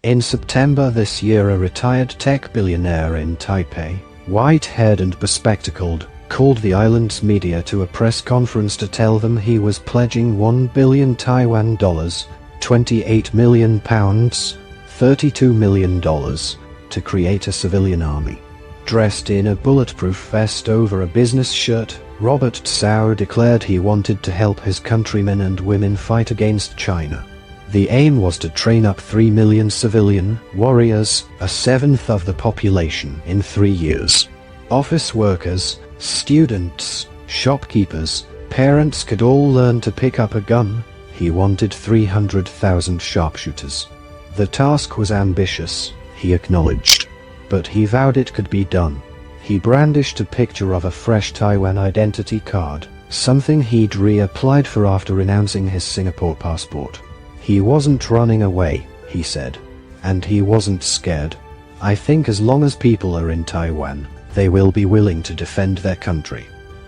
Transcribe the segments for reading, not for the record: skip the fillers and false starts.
In September this year, a retired tech billionaire in Taipei, white-haired and bespectacled, called the island's media to a press conference to tell them he was pledging 1 billion Taiwan dollars, 28 million pounds, $32 million, to create a civilian army. Dressed in a bulletproof vest over a business shirt, Robert Tsao declared he wanted to help his countrymen and women fight against China. The aim was to train up 3 million civilian warriors, a seventh of the population, in 3 years. Office workers, students, shopkeepers, parents could all learn to pick up a gun. He wanted 300,000 sharpshooters. The task was ambitious, he acknowledged, but he vowed it could be done. He brandished a picture of a fresh Taiwan identity card, something he'd reapplied for after renouncing his Singapore passport. He wasn't running away, he said. And he wasn't scared. I think as long as people are in Taiwan, they will be willing to defend their country.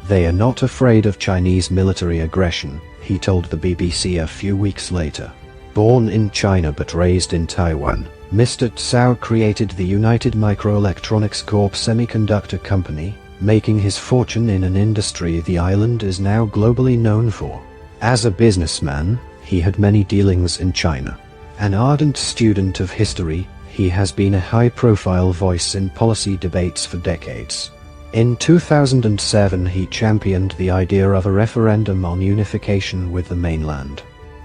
They are not afraid of Chinese military aggression, he told the BBC a few weeks later. Born in China but raised in Taiwan, Mr. Tsao created the United Microelectronics Corp semiconductor company, making his fortune in an industry the island is now globally known for. As a businessman, he had many dealings in China. An ardent student of history, he has been a high-profile voice in policy debates for decades. In 2007 he championed the idea of a referendum on unification with the mainland.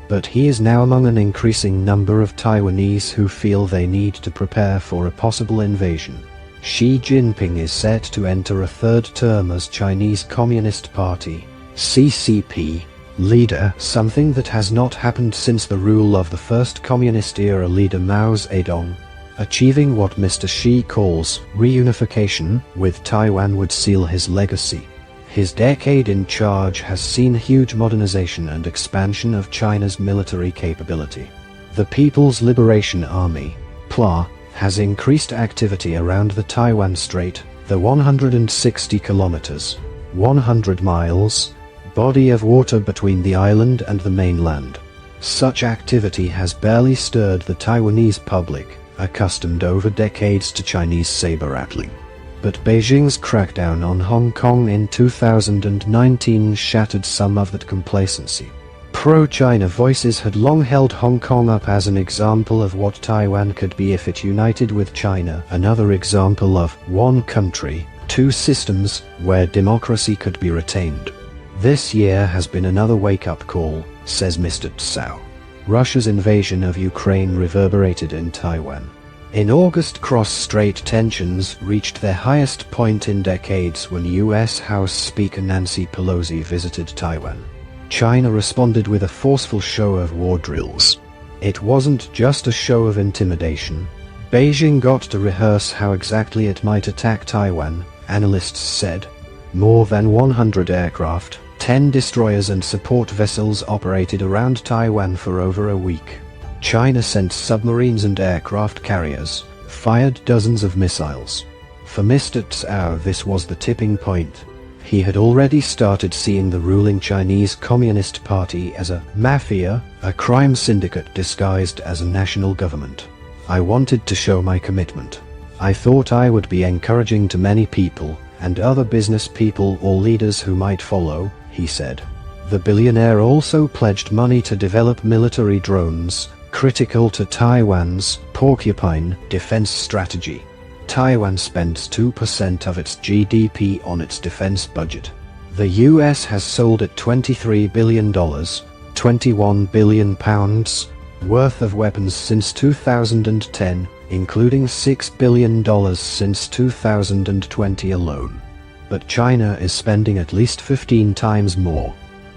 But he is now among an increasing number of Taiwanese who feel they need to prepare for a possible invasion. Xi Jinping is set to enter a third term as Chinese Communist Party, CCP, leader, something that has not happened since the rule of the first communist-era leader Mao Zedong. Achieving what Mr. Xi calls reunification with Taiwan would seal his legacy. His decade in charge has seen huge modernization and expansion of China's military capability. The People's Liberation Army, PLA, has increased activity around the Taiwan Strait, the 160 kilometers, 100 miles, body of water between the island and the mainland. Such activity has barely stirred the Taiwanese public, accustomed over decades to Chinese saber-rattling. But Beijing's crackdown on Hong Kong in 2019 shattered some of that complacency. Pro-China voices had long held Hong Kong up as an example of what Taiwan could be if it united with China, another example of one country, two systems, where democracy could be retained. This year has been another wake-up call, says Mr. Tsao. Russia's invasion of Ukraine reverberated in Taiwan. In August, cross-strait tensions reached their highest point in decades when U.S. House Speaker Nancy Pelosi visited Taiwan. China responded with a forceful show of war drills. It wasn't just a show of intimidation. Beijing got to rehearse how exactly it might attack Taiwan, analysts said. More than 100 aircraft, 10 destroyers and support vessels operated around Taiwan for over a week. China sent submarines and aircraft carriers, fired dozens of missiles. For Mr. Tsao, this was the tipping point. He had already started seeing the ruling Chinese Communist Party as a mafia, a crime syndicate disguised as a national government. I wanted to show my commitment. I thought I would be encouraging to many people, and other business people or leaders who might follow, he said. The billionaire also pledged money to develop military drones, critical to Taiwan's porcupine defense strategy. Taiwan spends 2% of its GDP on its defense budget. The US has sold it $23 billion, 21 billion pounds, worth of weapons since 2010, including $6 billion since 2020 alone. But China is spending at least 15 times more.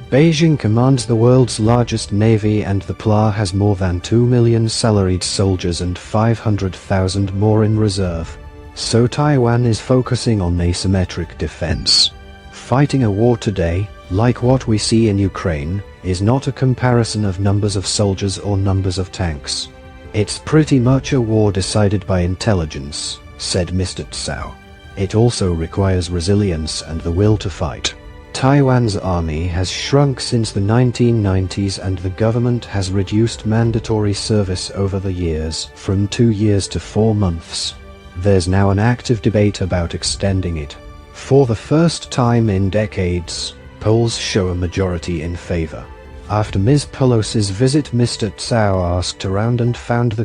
Beijing commands the world's largest navy, and the PLA has more than 2 million salaried soldiers and 500,000 more in reserve. So Taiwan is focusing on asymmetric defense. Fighting a war today, like what we see in Ukraine, is not a comparison of numbers of soldiers or numbers of tanks. It's pretty much a war decided by intelligence, said Mr. Tsao. It also requires resilience and the will to fight. Taiwan's army has shrunk since the 1990s and the government has reduced mandatory service over the years from 2 years to 4 months. There's now an active debate about extending it. For the first time in decades, polls show a majority in favor. After Ms. Pelosi's visit, Mr. Tsao asked around and found the